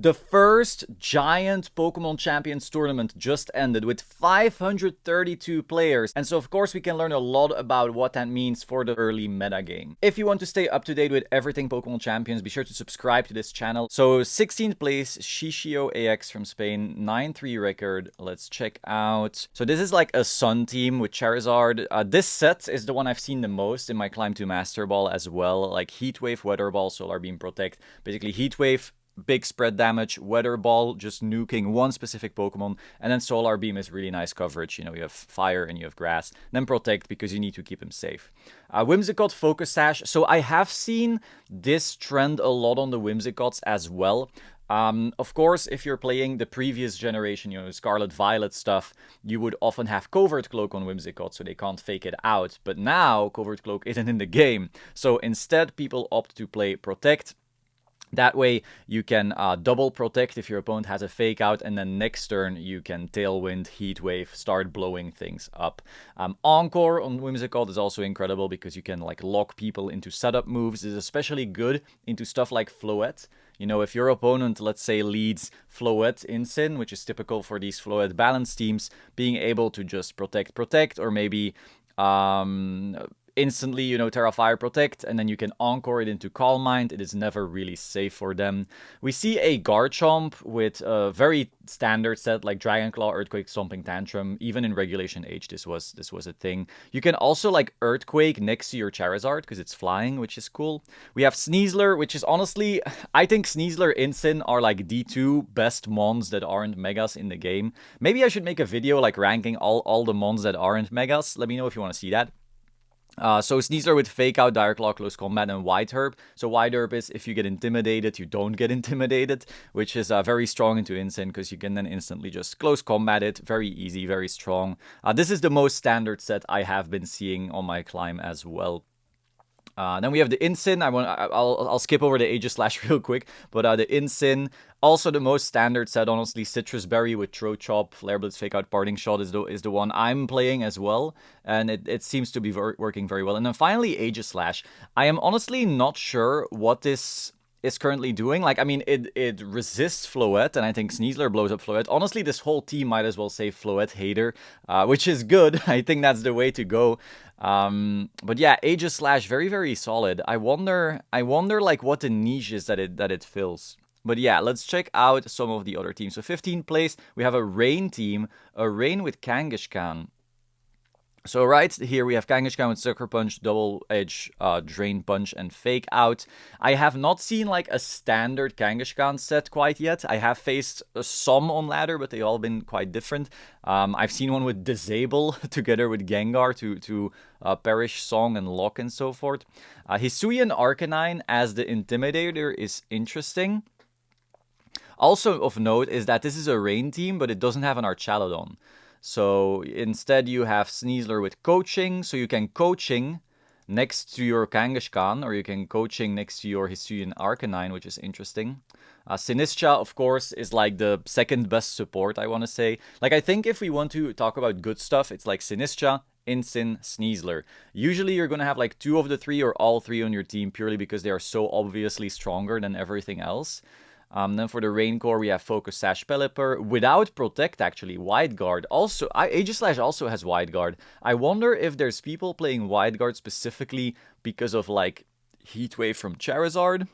The first giant Pokemon Champions tournament just ended with 532 players, and so of course we can learn a lot about what that means for the early metagame. If you want to stay up to date with everything Pokemon Champions, be sure to subscribe to this channel. So 16th place, Shishio AX from Spain, 9-3 record. Let's check out. So this is like a Sun team with Charizard. This set is the one I've seen the most in my Climb to Master Ball as well, like Heat Wave, Weather Ball, Solar Beam, Protect. Basically Heat Wave, big spread damage, Weather Ball, just nuking one specific Pokemon, and then Solar Beam is really nice coverage. You know, you have Fire and you have Grass. Then Protect, because you need to keep him safe. Whimsicott, Focus Sash. So I have seen this trend a lot on the Whimsicotts as well. Of course, if you're playing the previous generation, you know, Scarlet Violet stuff, you would often have Covert Cloak on Whimsicott, so they can't fake it out. But now, Covert Cloak isn't in the game. So instead, people opt to play Protect. That way, you can double protect if your opponent has a fake out, and then next turn you can Tailwind, Heat Wave, start blowing things up. Encore on Whimsicott is also incredible because you can like lock people into setup moves. It's especially good into stuff like Flowette. You know, if your opponent, let's say, leads Flowette Incin, which is typical for these Flowette balance teams, being able to just protect, or maybe instantly, you know, Terra Fire Protect, and then you can Encore it into Calm Mind. It is never really safe for them. We see a Garchomp with a very standard set like Dragon Claw, Earthquake, Stomping Tantrum. Even in Regulation H, this was a thing. You can also like Earthquake next to your Charizard because it's flying, which is cool. We have Sneasler, which is honestly, I think Sneasler, Incin are like the two best mons that aren't Megas in the game. Maybe I should make a video like ranking all the mons that aren't Megas. Let me know if you want to see that. So Sneasler with Fake Out, Dire Claw, Close Combat, and White Herb. So White Herb is if you get intimidated, you don't get intimidated, which is very strong into Incin because you can then instantly just Close Combat it. Very easy, very strong. This is the most standard set I have been seeing on my climb as well. Then we have the Incin. I'll skip over the Aegislash real quick, but the Incin, also the most standard set, honestly. Citrus Berry with Throat Chop, Flare Blitz, Fake Out, Parting Shot is the one I'm playing as well, and it seems to be working very well. And then finally Aegislash. I am honestly not sure what this is currently doing. Like, I mean, it resists Flowette, and I think Sneasler blows up Flowette. Honestly, this whole team might as well say Flowette hater, which is good. I think that's the way to go. But yeah, Aegislash, very, very solid. I wonder like what the niche is that it fills. But yeah, let's check out some of the other teams. So 15th place, we have a Rain team, a Rain with Kangaskhan. So right here we have Kangaskhan with Sucker Punch, Double Edge, Drain Punch, and Fake Out. I have not seen like a standard Kangaskhan set quite yet. I have faced some on ladder, but they all been quite different. I've seen one with Disable together with Gengar to Perish, Song, and Lock, and so forth. Hisuian Arcanine as the Intimidator is interesting. Also of note is that this is a Rain team, but it doesn't have an Archaludon. So instead you have Sneasler with Coaching, so you can Coaching next to your Kangaskhan, or you can Coaching next to your Hisuian Arcanine, which is interesting. Sinistcha, of course, is like the second best support, I want to say. Like, I think if we want to talk about good stuff, it's like Sinistcha, Incin, Sneasler. Usually you're going to have like two of the three or all three on your team purely because they are so obviously stronger than everything else. Then for the Rain Core, we have Focus Sash, Pelipper. Without Protect, actually, Wide Guard. Also, Aegislash also has Wide Guard. I wonder if there's people playing Wide Guard specifically because of, like, Heat Wave from Charizard,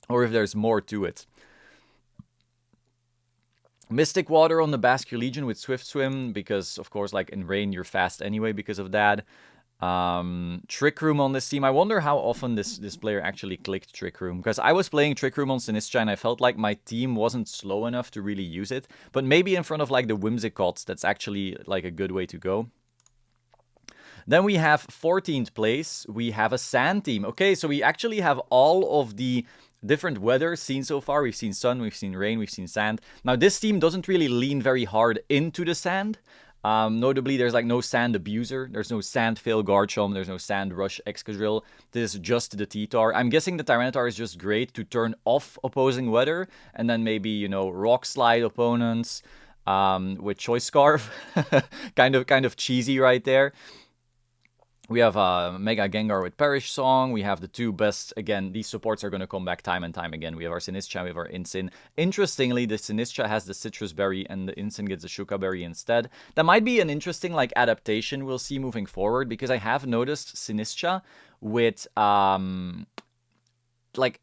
or if there's more to it. Mystic Water on the Bascule Legion with Swift Swim, because, of course, like, in Rain, you're fast anyway because of that. Trick Room on this team. I wonder how often this player actually clicked Trick Room, because I was playing Trick Room on Sinistcha and I felt like my team wasn't slow enough to really use it, but maybe in front of like the Whimsicotts, that's actually like a good way to go. Then we have 14th place, we have a Sand team. Okay, so we actually have all of the different weather seen so far. We've seen sun, we've seen rain, we've seen sand. Now this team doesn't really lean very hard into the sand. Notably, there's like no Sand Abuser, there's no Sand Fail Garchomp, there's no Sand Rush Excadrill. This is just the T-Tar. I'm guessing the Tyranitar is just great to turn off opposing weather, and then maybe, you know, Rock Slide opponents with Choice Scarf. kind of cheesy right there. We have Mega Gengar with Perish Song. We have the two best. Again, these supports are going to come back time and time again. We have our Sinistcha, we have our Incin. Interestingly, the Sinistcha has the Citrus Berry and the Incin gets the Shuka Berry instead. That might be an interesting like adaptation we'll see moving forward, because I have noticed Sinistcha with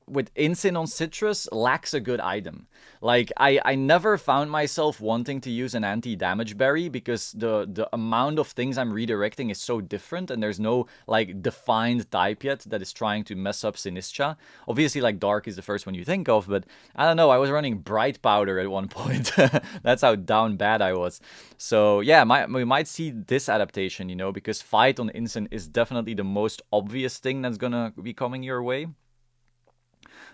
with Incin on Citrus lacks a good item. Like I never found myself wanting to use an anti-damage berry because the amount of things I'm redirecting is so different, and there's no like defined type yet that is trying to mess up Sinistcha. Obviously, like Dark is the first one you think of, but I don't know. I was running Bright Powder at one point. That's how down bad I was. So yeah, we might see this adaptation, because Fight on Incin is definitely the most obvious thing that's gonna be coming your way.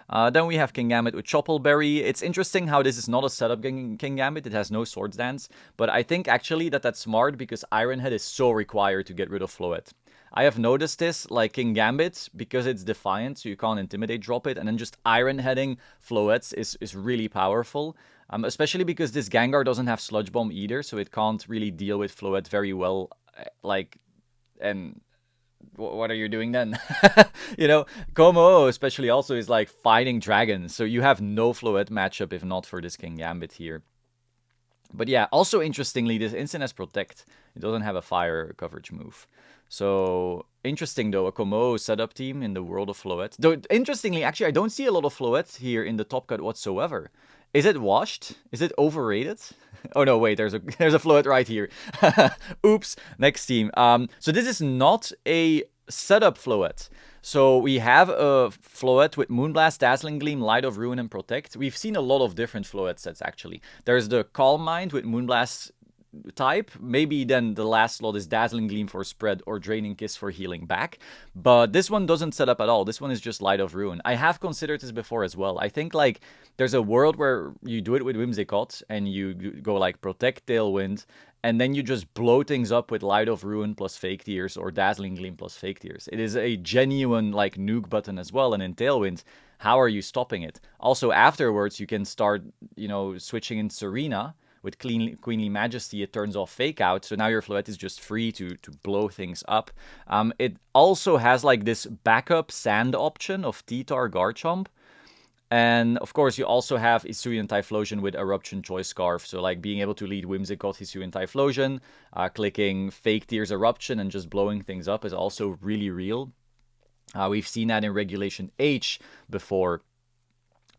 Then we have Kingambit with Choppleberry. It's interesting how this is not a setup Kingambit. It has no Swords Dance. But I think actually that's smart because Iron Head is so required to get rid of Flowette. I have noticed this, like Kingambit, because it's Defiant, so you can't Intimidate drop it. And then just Iron Heading Flowettes is really powerful. Especially because this Gengar doesn't have Sludge Bomb either, so it can't really deal with Flowette very well. And what are you doing then? Como especially also is like fighting dragons, so you have no Flowette matchup if not for this Kingambit here. But yeah, also interestingly, this Incin has Protect. It doesn't have a fire coverage move. So interesting though, a Como setup team in the world of Flowette. Though interestingly, actually, I don't see a lot of Flowette here in the top cut whatsoever. Is it washed? Is it overrated? Oh no, wait, there's a Flowette right here. Oops, next team. So this is not a setup Flowette. So we have a Flowette with Moonblast, Dazzling Gleam, Light of Ruin, and Protect. We've seen a lot of different Flowette sets actually. There's the Calm Mind with Moonblast type. Maybe then the last slot is Dazzling Gleam for spread or Draining Kiss for healing back. But this one doesn't set up at all. This one is just Light of Ruin. I have considered this before as well. I think like there's a world where you do it with Whimsicott and you go like Protect Tailwind, and then you just blow things up with Light of Ruin plus Fake Tears or Dazzling Gleam plus Fake Tears. It is a genuine like nuke button as well, and in Tailwind, how are you stopping it? Also afterwards, you can start, switching in Serena. With Queenly Majesty, it turns off Fake Out, so now your Flowette is just free to blow things up. It also has like this backup sand option of T-Tar Garchomp. And of course, you also have Hisuian Typhlosion with Eruption Choice Scarf. So like being able to lead Whimsicott Hisuian Typhlosion, clicking Fake Tears Eruption and just blowing things up is also really real. We've seen that in Regulation H before.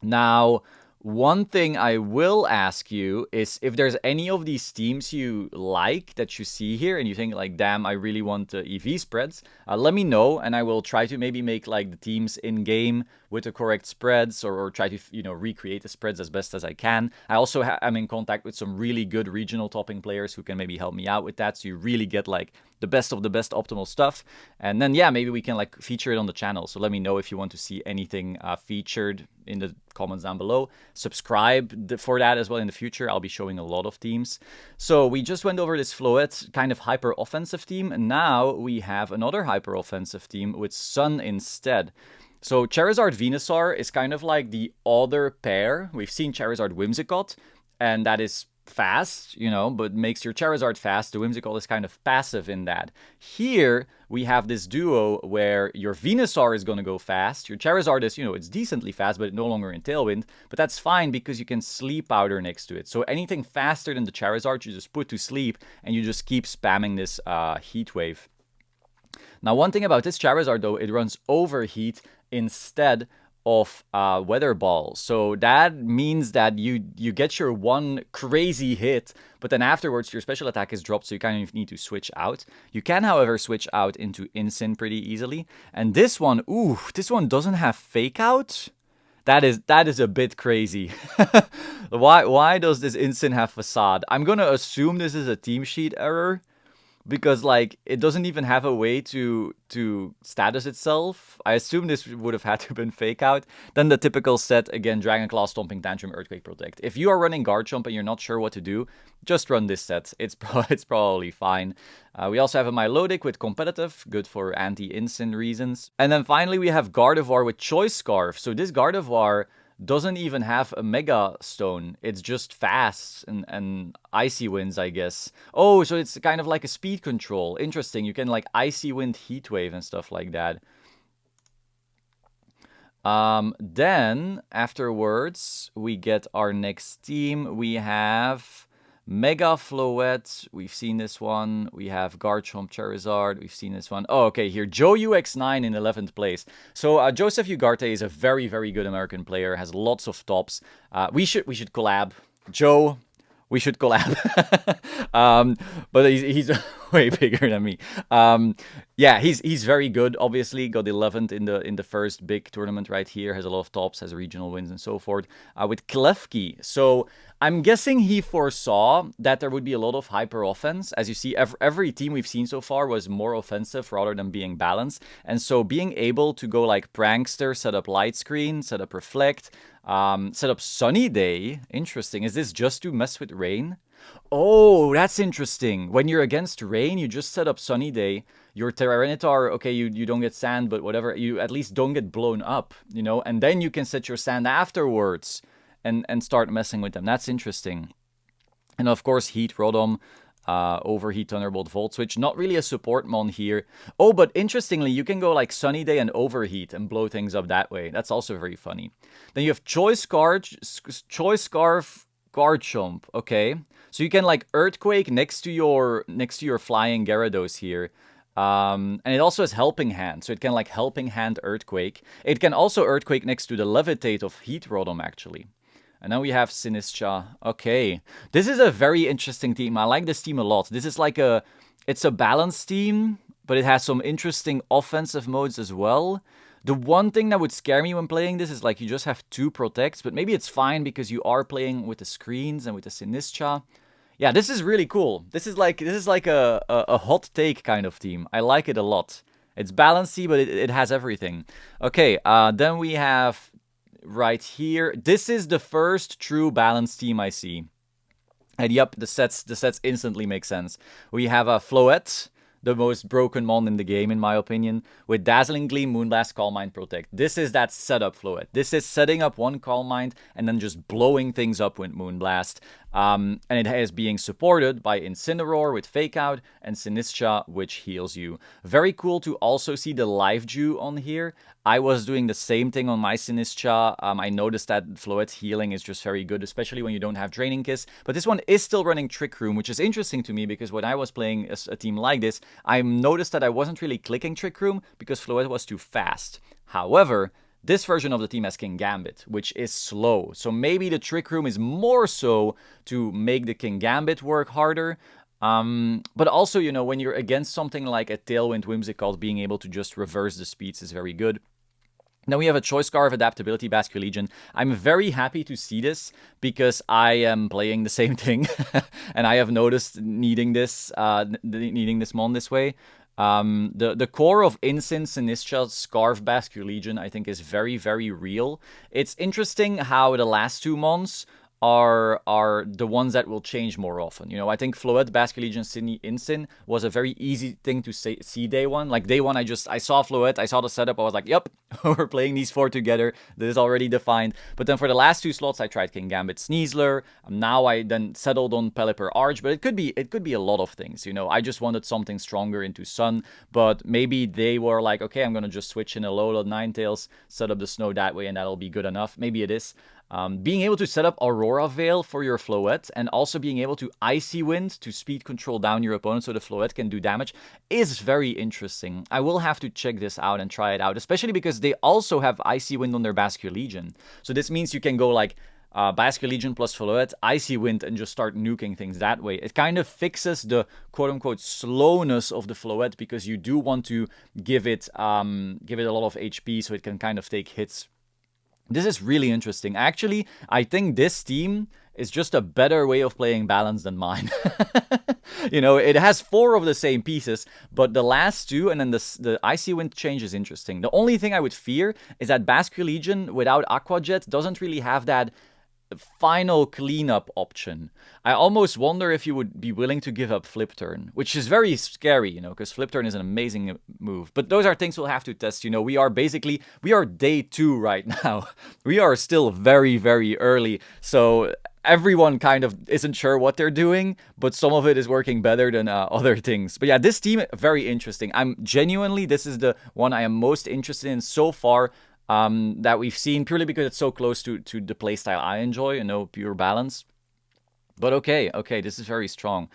Now, one thing I will ask you is if there's any of these teams you like that you see here and you think like, damn, I really want EV spreads, let me know and I will try to maybe make like the teams in game with the correct spreads or try to, recreate the spreads as best as I can. I also am in contact with some really good regional topping players who can maybe help me out with that, so you really get like the best of the best optimal stuff. And then, yeah, maybe we can like feature it on the channel. So let me know if you want to see anything featured in the comments down below. Subscribe for that as well in the future. I'll be showing a lot of teams. So we just went over this Flowette kind of hyper offensive team, and now we have another hyper offensive team with Sun instead. So Charizard Venusaur is kind of like the other pair. We've seen Charizard Whimsicott, and that is fast, but makes your Charizard fast. The Whimsicott is kind of passive in that. Here, we have this duo where your Venusaur is going to go fast. Your Charizard is, it's decently fast, but no longer in Tailwind. But that's fine because you can Sleep Powder next to it. So anything faster than the Charizard, you just put to sleep, and you just keep spamming this Heat Wave. Now, one thing about this Charizard, though, it runs Overheat instead of Weather Ball. So that means that you get your one crazy hit, but then afterwards your special attack is dropped, so you kind of need to switch out. You can, however, switch out into Incin pretty easily. And this one, this one doesn't have Fake Out? That is a bit crazy. Why does this Incin have Facade? I'm gonna assume this is a team sheet error, because like it doesn't even have a way to status itself. I assume this would have had to have been Fake Out. Then the typical set, again, Dragon Claw, Stomping Tantrum, Earthquake Protect. If you are running Garchomp and you're not sure what to do, just run this set. It's probably fine. We also have a Milotic with Competitive, good for anti-Incin reasons. And then finally we have Gardevoir with Choice Scarf. So this Gardevoir doesn't even have a Mega Stone. It's just fast and Icy Winds, I guess. Oh, so it's kind of like a speed control. Interesting. You can like Icy Wind Heat Wave and stuff like that. Then afterwards, we get our next team. We have Mega Flowette. We've seen this one. We have Garchomp Charizard. We've seen this one. Oh, okay. Here, Joe UX9 in 11th place. So Joseph Ugarte is a very, very good American player. Has lots of tops. We should collab. Joe, we should collab. But he's way bigger than me. Yeah, he's very good. Obviously, got 11th in the first big tournament right here. Has a lot of tops, has regional wins and so forth. With Klefki, so I'm guessing he foresaw that there would be a lot of hyper offense. As you see, every team we've seen so far was more offensive rather than being balanced. And so being able to go like Prankster, set up Light Screen, set up Reflect, set up Sunny Day. Interesting. Is this just to mess with rain? Oh, that's interesting. When you're against rain, you just set up Sunny Day. Your Tyranitar, okay, you don't get sand, but whatever, you at least don't get blown up, you know? And then you can set your sand afterwards and start messing with them. That's interesting. And of course, Heat Rodom, Overheat Thunderbolt Volt Switch. Not really a support mon here. Oh, but interestingly, you can go like Sunny Day and Overheat and blow things up that way. That's also very funny. Then you have Choice Scarf Garchomp. Okay, so you can like Earthquake next to your flying Gyarados here. And it also has Helping Hand, so it can like Helping Hand Earthquake. It can also Earthquake next to the Levitate of Heat Rodom actually. And now we have Sinistcha. Okay, this is a very interesting team. I like this team a lot. This is like it's a balanced team, but it has some interesting offensive modes as well. The one thing that would scare me when playing this is like you just have 2 protects, but maybe it's fine because you are playing with the screens and with the Sinistcha. Yeah, this is really cool. This is like a hot take kind of team. I like it a lot. It's balancy, but it has everything. Okay, then we have right here. This is the first true balanced team I see. And yep, the sets instantly make sense. We have a Flowette, the most broken mon in the game, in my opinion, with Dazzling Gleam, Moonblast, Calm Mind, Protect. This is that setup Flowette. This is setting up one Calm Mind and then just blowing things up with Moonblast. And it is being supported by Incineroar with Fake Out and Sinistcha, which heals you. Very cool to also see the Life Dew on here. I was doing the same thing on my Sinistcha. I noticed that Flowette's healing is just very good, especially when you don't have Draining Kiss. But this one is still running Trick Room, which is interesting to me because when I was playing a team like this, I noticed that I wasn't really clicking Trick Room because Flowette was too fast. However, this version of the team has King Gambit, which is slow. So maybe the Trick Room is more so to make the King Gambit work harder. But also, you know, when you're against something like a Tailwind Whimsicott, being able to just reverse the speeds is very good. Then we have a Choice Scarf Adaptability Basculegion. I'm very happy to see this because I am playing the same thing and I have noticed needing this mon this way. The core of Incin, Sinistcha, Scarf, Basculegion I think is very, very real. It's interesting how the last 2 mons are the ones that will change more often. You know, I think Flowette, Basculegion, Incin was a very easy thing to see day one. Like day one, I saw Flowette, I saw the setup, I was like, yep, we're playing these 4 together. This is already defined. But then for the last 2 slots, I tried King Gambit, Sneasler. Now I then settled on Pelipper Arch, but it could be a lot of things. You know, I just wanted something stronger into Sun, but maybe they were like, okay, I'm gonna just switch in a Alola Ninetales, set up the snow that way, and that'll be good enough. Maybe it is. Being able to set up Aurora Veil for your Flowette and also being able to Icy Wind to speed control down your opponent so the Flowette can do damage is very interesting. I will have to check this out and try it out, especially because they also have Icy Wind on their Basculegion. So this means you can go like Basculegion plus Flowette, Icy Wind, and just start nuking things that way. It kind of fixes the quote-unquote slowness of the Flowette because you do want to give it a lot of HP so it can kind of take hits. This is really interesting. Actually, I think this team is just a better way of playing balance than mine. You know, it has 4 of the same pieces, but the last 2 and then the Icy Wind change is interesting. The only thing I would fear is that Basculegion without Aqua Jet doesn't really have that final cleanup option. I almost wonder if you would be willing to give up Flip Turn, which is very scary, because Flip Turn is an amazing move. But those are things we'll have to test. We are day 2 right now. We are still very, very early. So everyone kind of isn't sure what they're doing, but some of it is working better than other things. But yeah, this team, very interesting. This is the one I am most interested in so far. That we've seen, purely because it's so close to the playstyle I enjoy, pure balance. But okay, this is very strong.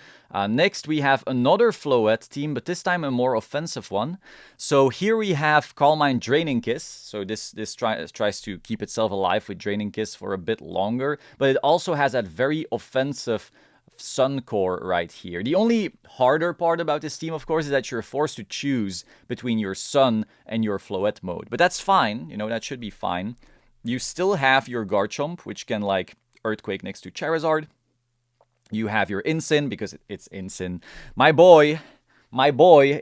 Next, we have another Flowette team, but this time a more offensive one. So here we have Calm Mind Draining Kiss. So this tries to keep itself alive with Draining Kiss for a bit longer, but it also has that very offensive Sun Core right here. The only harder part about this team, of course, is that you're forced to choose between your Sun and your Flowette mode. But that's fine, that should be fine. You still have your Garchomp, which can, Earthquake next to Charizard. You have your Incin, because it's Incin. My boy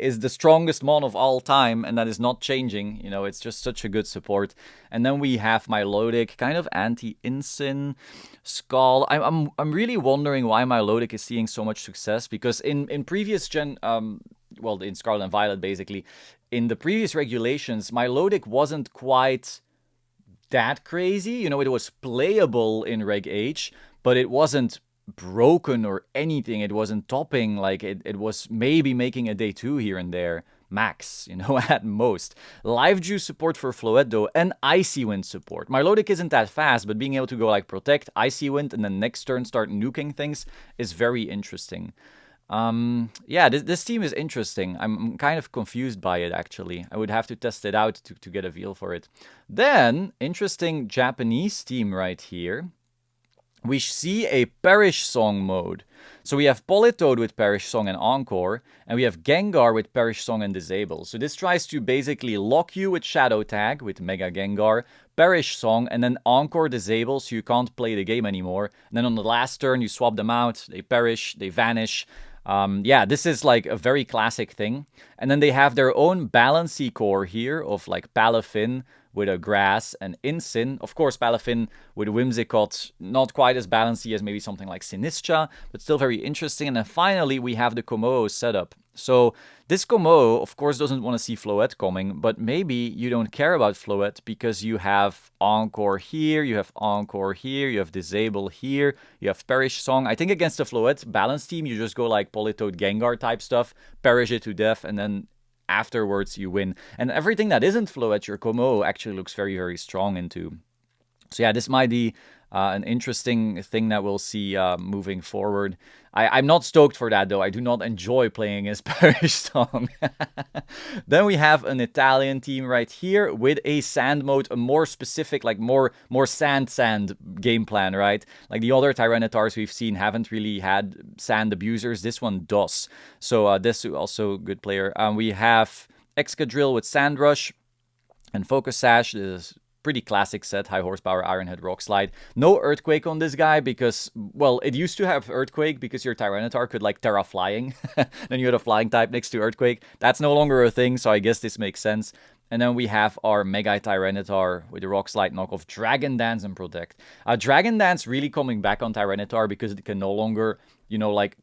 is the strongest mon of all time, and that is not changing. It's just such a good support. And then we have Milotic, kind of anti-Incin. Skull. I'm really wondering why Milotic is seeing so much success, because in previous gen, in Scarlet and Violet, basically, in the previous regulations, Milotic wasn't quite that crazy. It was playable in Reg H, but it wasn't broken or anything. It wasn't topping. It was maybe making a day 2 here and there. Max, at most. Life Juice support for Flowette, though, and Icy Wind support. Milotic isn't that fast, but being able to go Protect, Icy Wind, and then next turn start nuking things is very interesting. This team is interesting. I'm kind of confused by it, actually. I would have to test it out to get a feel for it. Then, interesting Japanese team right here. We see a Perish Song mode. So we have Politoed with Perish Song and Encore, and we have Gengar with Perish Song and Disable. So this tries to basically lock you with Shadow Tag, with Mega Gengar, Perish Song, and then Encore Disable, so you can't play the game anymore. And then on the last turn, you swap them out, they perish, they vanish. This is a very classic thing. And then they have their own Balancy core here of Palafin with a Grass and Incin. Of course, Palafin with Whimsicott, not quite as balancy as maybe something like Sinistra, but still very interesting. And then finally, we have the Komodo setup. So this Komodo, of course, doesn't want to see Flowette coming, but maybe you don't care about Flowette because you have Encore here, you have Encore here, you have Disable here, you have Perish Song. I think against the Flowette balance team, you just go Politoed Gengar type stuff, perish it to death, and then afterwards you win. And everything that isn't Flowette, your Komodo actually looks very, very strong into. So yeah, this might be an interesting thing that we'll see moving forward. I'm not stoked for that, though. I do not enjoy playing as Perish Song. Then we have an Italian team right here with a sand mode, a more specific, more sand game plan, right? The other Tyrannitars we've seen haven't really had sand abusers. This one does. So this is also a good player. We have Excadrill with Sand Rush and Focus Sash. This is pretty classic set, high horsepower Ironhead Rock Slide. No Earthquake on this guy because, it used to have Earthquake because your Tyranitar could Terra Flying. Then you had a Flying type next to Earthquake. That's no longer a thing, so I guess this makes sense. And then we have our Mega Tyranitar with the Rock Slide knockoff, Dragon Dance and Protect. Dragon Dance really coming back on Tyranitar because it can no longer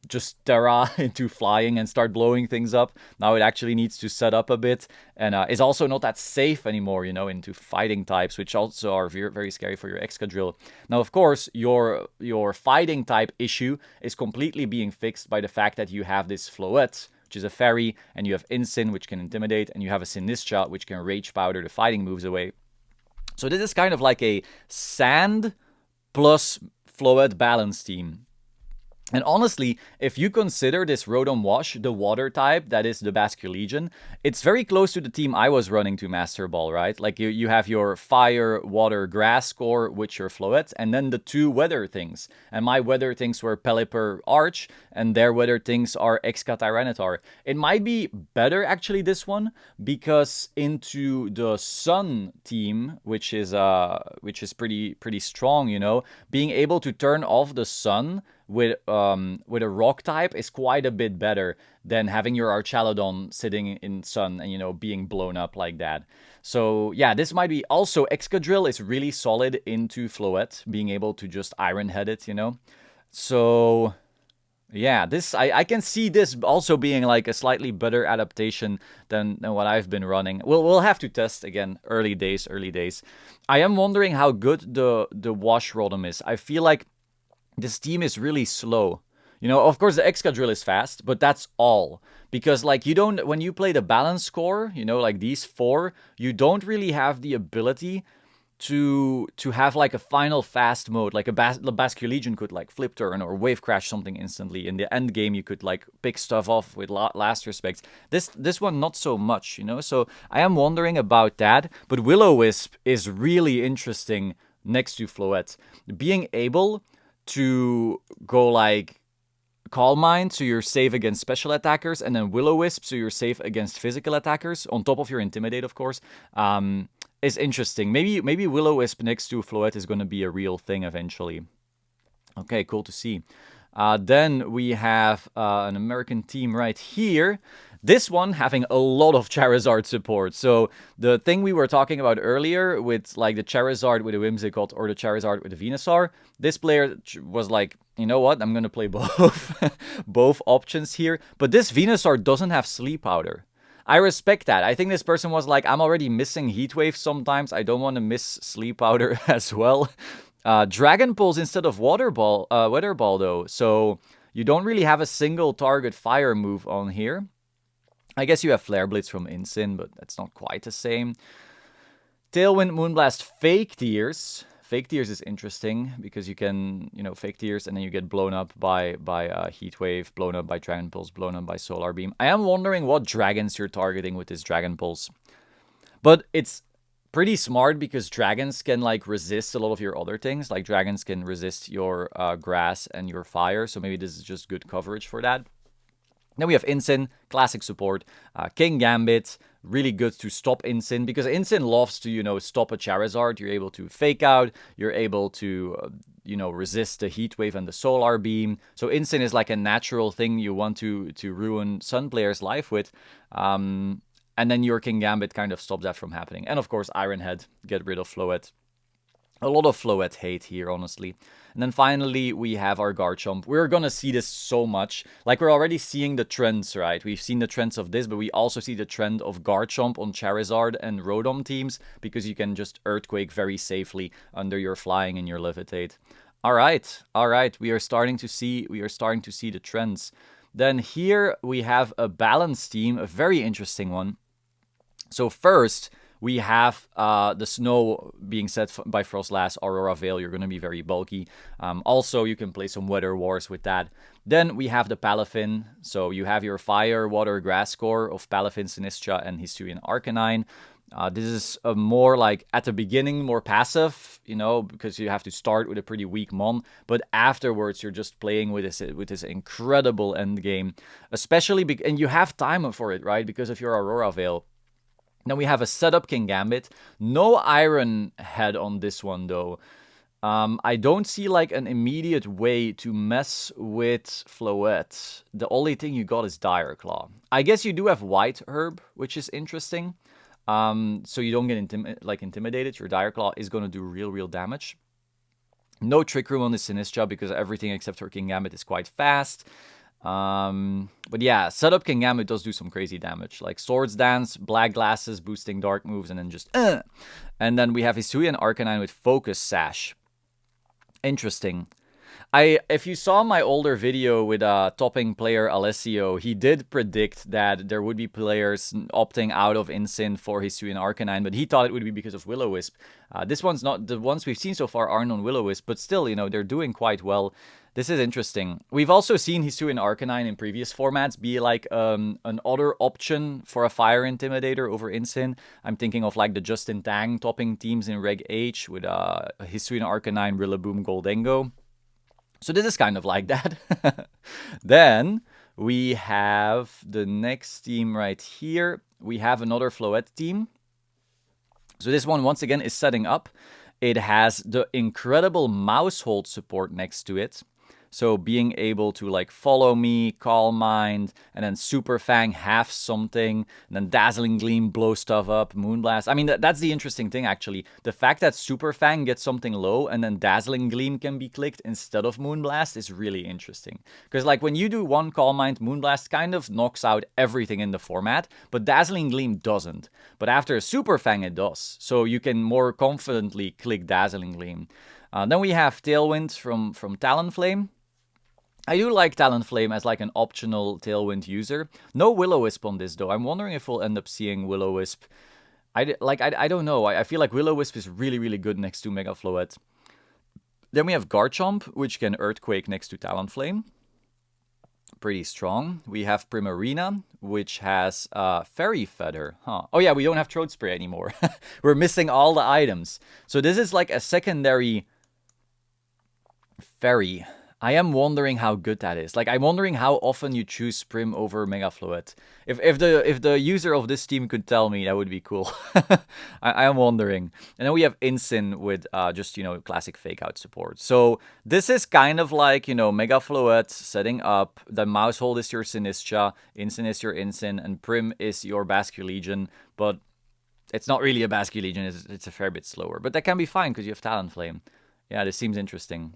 just Terra into flying and start blowing things up. Now it actually needs to set up a bit and is also not that safe anymore, into fighting types, which also are very, very scary for your Excadrill. Now, of course, your fighting type issue is completely being fixed by the fact that you have this Flowette, which is a fairy, and you have Incin, which can intimidate, and you have a Sinistra, which can Rage Powder the fighting moves away. So this is kind of like a sand plus Flowette balance team. And honestly, if you consider this Rotom Wash the water type, that is the Basculegion, it's very close to the team I was running to Master Ball, right? You have your Fire, Water, Grass core with your Flowette, and then the 2 weather things. And my weather things were Pelipper Arch, and their weather things are Exca Tyranitar. It might be better, actually, this because into the Sun team, which is pretty strong, being able to turn off the Sun with a rock type is quite a bit better than having your Archaludon sitting in Sun and being blown up like that. So yeah, this might be also Excadrill is really solid into Flowette, being able to just Iron Head it, you know. So yeah, this I can see this also being like a slightly better adaptation than what I've been running. We'll have to test again. Early days, early days. I am wondering how good the Wash Rotom is. I feel like this team is really slow. You know, of course the Excadrill is fast, but that's all. Because like you don't when you play the balance score, you know, like these four, you don't really have the ability to have like a final fast mode, like the Basculegion could like flip turn or wave crash something instantly. In the end game, you could like pick stuff off with last respects. This one not so much, you know. So I am wondering about that. But Will-O-Wisp is really interesting next to Flowette, being able to go like Calm Mind, so you're safe against special attackers, and then Will-O-Wisp, so you're safe against physical attackers, on top of your Intimidate, of course, is interesting. Maybe Will-O-Wisp next to Flowette is going to be a real thing eventually. Okay, cool to see. Then we have an American team right here. This one having a lot of Charizard support. So the thing we were talking about earlier with like the Charizard with a Whimsicott or the Charizard with a Venusaur, this player was like, you know what, I'm going to play both, both options here. But this Venusaur doesn't have Sleep Powder. I respect that. I think this person was like, I'm already missing Heat Wave sometimes. I don't want to miss Sleep Powder as well. Dragon Pulse instead of Weather Ball though. So you don't really have a single target fire move on here. I guess you have Flare Blitz from Incin, but that's not quite the same. Tailwind, Moonblast, Fake Tears. Fake Tears is interesting because you can, you know, Fake Tears and then you get blown up by Heat Wave, blown up by Dragon Pulse, blown up by Solar Beam. I am wondering what dragons you're targeting with this Dragon Pulse. But it's pretty smart because dragons can like resist a lot of your other things. Like dragons can resist your grass and your fire. So maybe this is just good coverage for that. Then we have Incin, classic support. King Gambit, really good to stop Incin, because Incin loves to, you know, stop a Charizard. You're able to fake out, you're able to, you know, resist the Heat Wave and the Solar Beam. So Incin is like a natural thing you want to ruin Sun players' life with. And then your King Gambit kind of stops that from happening. And of course, Iron Head, get rid of Flowette. A lot of Flowette hate here, honestly. And then finally, we have our Garchomp. We're gonna see this so much. Like, we're already seeing the trends, right? We've seen the trends of this, but we also see the trend of Garchomp on Charizard and Rotom teams, because you can just Earthquake very safely under your Flying and your Levitate. Alright, we are starting to see the trends. Then here we have a balanced team, a very interesting one. So first, we have the Snow being set by Frostlass, Aurora Veil. You're going to be very bulky. Also, you can play some Weather Wars with that. Then we have the Palafin. So you have your Fire, Water, Grass core of Palafin, Sinistcha, and Hisuian Arcanine. This is a more like, at the beginning, more passive, you know, because you have to start with a pretty weak Mon. But afterwards, you're just playing with this incredible endgame. Especially, and you have time for it, right? Because of your Aurora Veil. Then we have a setup King Gambit. No Iron Head on this one, though. I don't see like an immediate way to mess with Flowette. The only thing you got is Dire Claw. I guess you do have White Herb, which is interesting. So you don't get intimidated. Your Dire Claw is going to do real damage. No Trick Room on the Sinistcha because everything except for King Gambit is quite fast. But yeah, setup King Gambit does do some crazy damage, like Swords Dance, Black Glasses, boosting dark moves, and then just And then we have Hisuian Arcanine with Focus Sash. Interesting. If you saw my older video with topping player Alessio, he did predict that there would be players opting out of Incin for Hisuian Arcanine, but he thought it would be because of Will-O-Wisp. This one's not, the ones we've seen so far aren't on Will-O-Wisp, but still, you know, they're doing quite well. This is interesting. We've also seen Hisuian Arcanine in previous formats be like an other option for a Fire Intimidator over Incin. I'm thinking of like the Justin Tang topping teams in Reg H with Hisuian Arcanine, Rillaboom, Goldengo. So this is kind of like that. Then we have the next team right here. We have another Flowette team. So this one, once again, is setting up. It has the incredible Maushold support next to it. So being able to like follow me, Calm Mind, and then Super Fang have something, and then Dazzling Gleam blow stuff up, Moonblast. I mean, that's the interesting thing actually. The fact that Super Fang gets something low and then Dazzling Gleam can be clicked instead of Moonblast is really interesting. Because like when you do one Calm Mind, Moonblast kind of knocks out everything in the format, but Dazzling Gleam doesn't. But after Super Fang it does. So you can more confidently click Dazzling Gleam. Then we have Tailwind from Talonflame. I do like Talonflame as like an optional Tailwind user. No Will-O-Wisp on this though. I'm wondering if we'll end up seeing Will-O-Wisp. I don't know. I feel like Will-O-Wisp is really, really good next to Mega Flowette. Then we have Garchomp, which can Earthquake next to Talonflame. Pretty strong. We have Primarina, which has Fairy Feather. Oh yeah, we don't have Throat Spray anymore. We're missing all the items. So this is like a secondary Fairy. I am wondering how good that is. Like, I'm wondering how often you choose Prim over Mega Flowette. If the user of this team could tell me, that would be cool. I am wondering. And then we have Incin with just, classic Fake Out support. So this is kind of like, Mega Flowette setting up. The Maushold is your Sinistcha, Incin is your Incin, and Prim is your Basculegion. But it's not really a Basculegion, it's a fair bit slower. But that can be fine because you have Talonflame. Yeah, this seems interesting.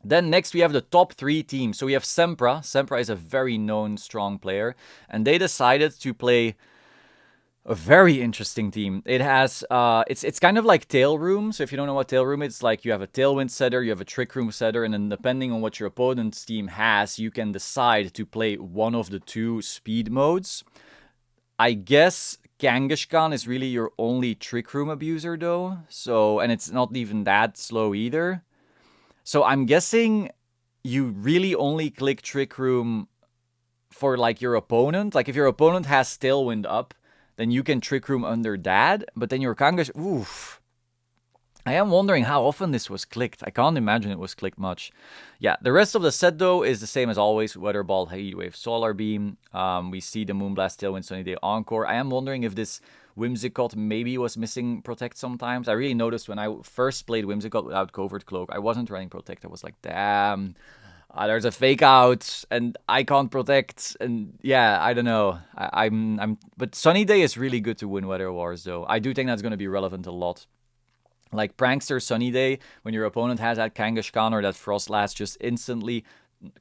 Then next we have the top 3 teams. So we have Sempra. Sempra is a very known, strong player. And they decided to play a very interesting team. It has, it's kind of like Tail Room. So if you don't know what Tail Room is, it's like you have a Tailwind setter, you have a Trick Room setter, and then depending on what your opponent's team has, you can decide to play one of the 2 speed modes. I guess Kangaskhan is really your only Trick Room abuser though. So, and it's not even that slow either. So I'm guessing you really only click Trick Room for like your opponent. Like if your opponent has Tailwind up, then you can Trick Room under that. But then your Kangaskhan, oof. I am wondering how often this was clicked. I can't imagine it was clicked much. Yeah, the rest of the set though is the same as always. Weather Ball, Heat Wave, Solar Beam. We see the Moonblast, Tailwind, Sunny Day, Encore. I am wondering if this Whimsicott maybe was missing Protect sometimes. I really noticed when I first played Whimsicott without Covert Cloak, I wasn't running Protect. I was like, damn, there's a Fake Out and I can't Protect. And yeah, I don't know. But Sunny Day is really good to win Weather Wars though. I do think that's going to be relevant a lot. Like Prankster Sunny Day, when your opponent has that Kangaskhan or that Frostlass, just instantly...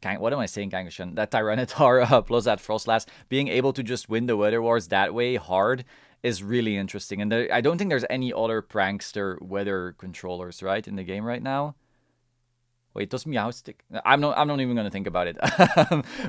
What am I saying, Kangaskhan? That Tyranitar plus that Frostlass, being able to just win the Weather Wars that way hard is really interesting. And I don't think there's any other Prankster weather controllers, right, in the game right now. Wait, does Meowstic? I'm not even gonna think about it.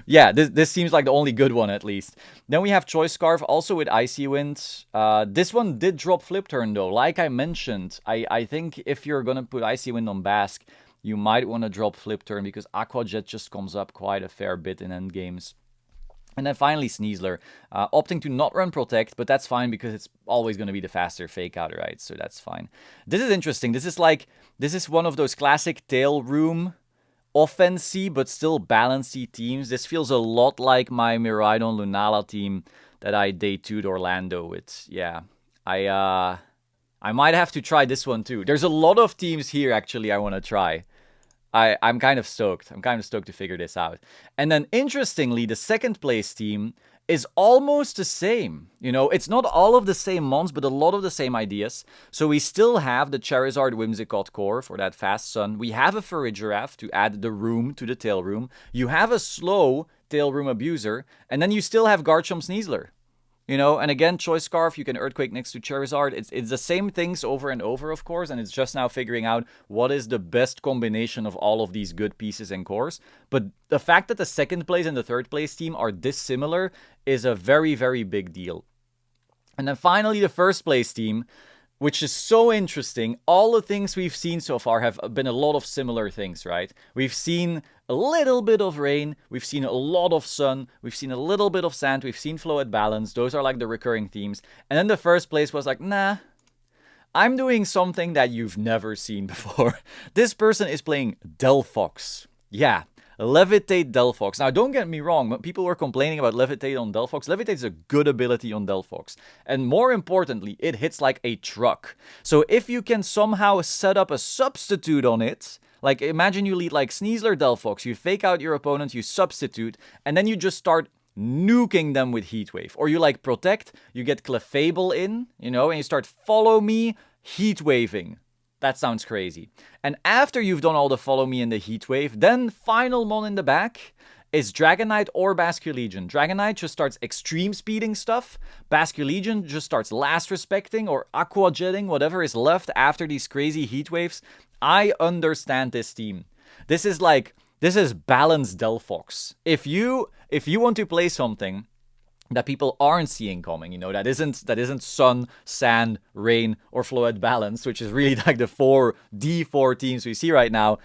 Yeah, this seems like the only good one at least. Then we have Choice Scarf, also with Icy Wind. This one did drop Flip Turn though. Like I mentioned, I think if you're gonna put Icy Wind on Basque, you might want to drop Flip Turn because Aqua Jet just comes up quite a fair bit in end games. And then finally Sneasler, opting to not run Protect, but that's fine because it's always going to be the faster Fake Out, right? So that's fine. This is interesting. This is one of those classic Tail Room offensy, but still balancey teams. This feels a lot like my Miraidon Lunala team that I day 2'd Orlando with. Yeah, I might have to try this one too. There's a lot of teams here actually I want to try. I'm kind of stoked. I'm kind of stoked to figure this out. And then, interestingly, the second place team is almost the same. It's not all of the same mons, but a lot of the same ideas. So we still have the Charizard Whimsicott core for that fast sun. We have a Farigiraf to add the room to the Tail Room. You have a slow Tail Room abuser. And then you still have Garchomp Sneasler. And again, Choice Scarf, you can Earthquake next to Charizard. It's the same things over and over, of course, and it's just now figuring out what is the best combination of all of these good pieces and cores. But the fact that the second place and the third place team are this similar is a very, very big deal. And then finally, the first place team, which is so interesting. All the things we've seen so far have been a lot of similar things, right? We've seen a little bit of rain, we've seen a lot of sun, we've seen a little bit of sand, we've seen Flowette Balance. Those are like the recurring themes. And then the first place was like, nah, I'm doing something that you've never seen before. This person is playing Delphox. Yeah, Levitate Delphox. Now, don't get me wrong, when people were complaining about Levitate on Delphox, Levitate is a good ability on Delphox. And more importantly, it hits like a truck. So if you can somehow set up a substitute on it, Like, imagine you lead like Sneasler, Delphox, you fake out your opponent, you substitute, and then you just start nuking them with Heatwave. Or you like protect, you get Clefable in, you know, and you start follow me, Heatwaving. That sounds crazy. And after you've done all the follow me and the Heatwave, then final mon in the back is Dragonite or Basculegion. Dragonite just starts extreme speeding stuff. Basculegion just starts last respecting or aqua jetting, whatever is left after these crazy Heatwaves. I understand this team. This is balanced Delphox. If you want to play something that people aren't seeing coming, you know, that isn't Sun, Sand, Rain, or Flowette balance, which is really like the four teams we see right now,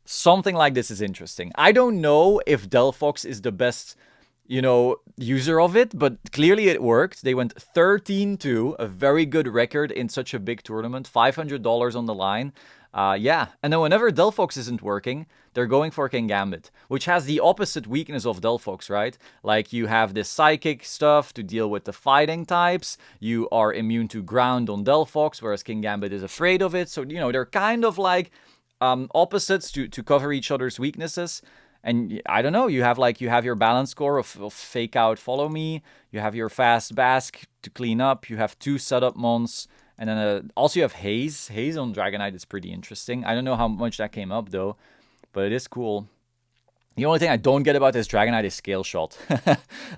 something like this is interesting. I don't know if Delphox is the best, you know, user of it, but clearly it worked. They went 13-2, a very good record in such a big tournament, $500 on the line. Yeah, and then whenever Delphox isn't working, they're going for Kingambit, which has the opposite weakness of Delphox, right? Like, you have this psychic stuff to deal with the fighting types, you are immune to ground on Delphox, whereas Kingambit is afraid of it, so, you know, they're kind of like opposites to cover each other's weaknesses. And I don't know, you have your balance score of fake out, follow me, you have your fast Bask to clean up, you have 2 setup mons, and then also you have Haze. Haze on Dragonite is pretty interesting. I don't know how much that came up though, but it is cool. The only thing I don't get about this Dragonite is Scale Shot.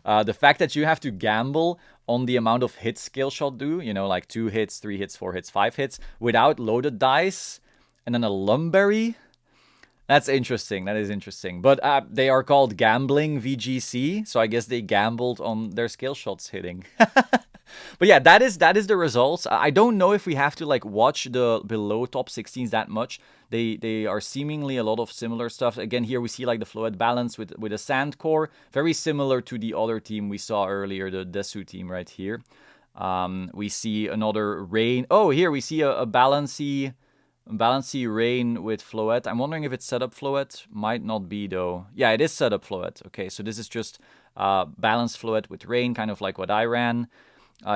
The fact that you have to gamble on the amount of hits Scale Shot do, you know, like 2 hits, 3 hits, 4 hits, 5 hits, without loaded dice, and then a Lumberry. That's interesting. That is interesting. But they are called Gambling VGC, so I guess they gambled on their Scale Shots hitting. But yeah, that is the results. I don't know if we have to like watch the below top 16s that much. They are seemingly a lot of similar stuff. Again, here we see like the Flowette balance with a sand core, very similar to the other team we saw earlier, the Desu team right here. We see another Rain. Oh, here we see a Balancy Rain with Flowette. I'm wondering if it's setup Flowette. Might not be though. Yeah, it is setup Flowette. Okay, so this is just balanced Flowette with Rain, kind of like what I ran.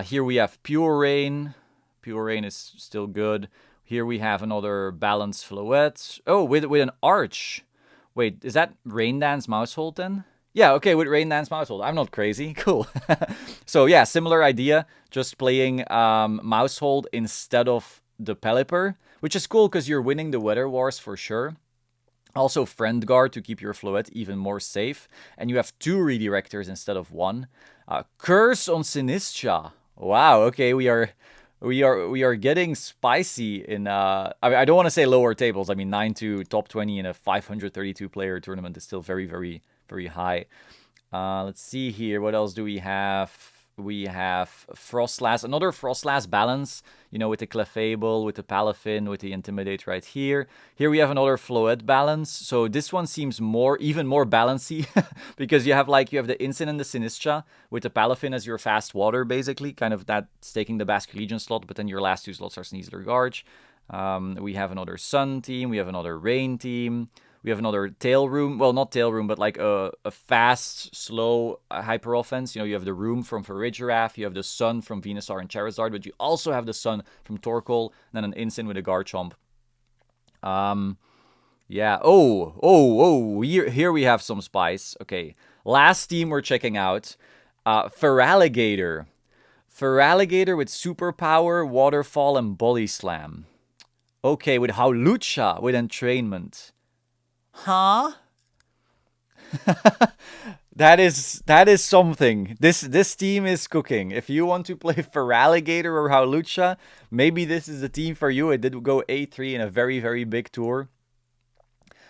Here we have Pure Rain. Pure Rain is still good. Here we have another balanced Flowette. Oh, with an Arch. Wait, is that Rain Dance Maushold then? Yeah, okay, with Rain Dance Maushold. I'm not crazy. Cool. So yeah, similar idea. Just playing Maushold instead of the Pelipper, which is cool because you're winning the Weather Wars for sure. Also Friend Guard to keep your Flowette even more safe. And you have 2 redirectors instead of 1. Curse on Sinistcha. Wow, okay, we are getting spicy in I don't want to say lower tables. I mean 9-2 top 20 in a 532 player tournament is still very, very, very high. Let's see here. What else do we have? We have Frostlass, another Frostlass balance, you know, with the Clefable, with the Palafin, with the Intimidate right here. Here we have another Flowette balance. So this one seems even more balancy because you have the Instant and the Sinistcha with the Palafin as your fast water, basically, kind of that's taking the Basculegion slot, but then your last 2 slots are Sneasler Garge. We have another Sun team, we have another Rain team. We have another Tail Room. Well, not Tail Room, but like a fast, slow hyper offense. You know, you have the Room from Farigiraf, you have the Sun from Venusaur and Charizard, but you also have the Sun from Torkoal, and then an Instant with a Garchomp. Yeah. Oh. Here we have some spice. Okay. Last team we're checking out. Feraligatr. Feraligatr with Superpower, Waterfall, and Body Slam. Okay, with Howlucha with Entrainment. Huh? That is something. This team is cooking. If you want to play Feraligatr or Howlucha, maybe this is the team for you. It did go 8-3 in a very, very big tour.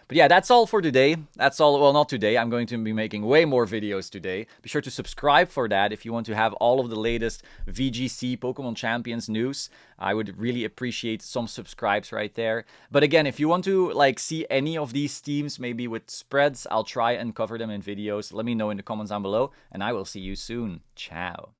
But yeah, that's all for today. That's all. Well, not today. I'm going to be making way more videos today. Be sure to subscribe for that if you want to have all of the latest VGC Pokemon Champions news. I would really appreciate some subscribes right there. But again, if you want to see any of these teams, maybe with spreads, I'll try and cover them in videos. Let me know in the comments down below, and I will see you soon. Ciao.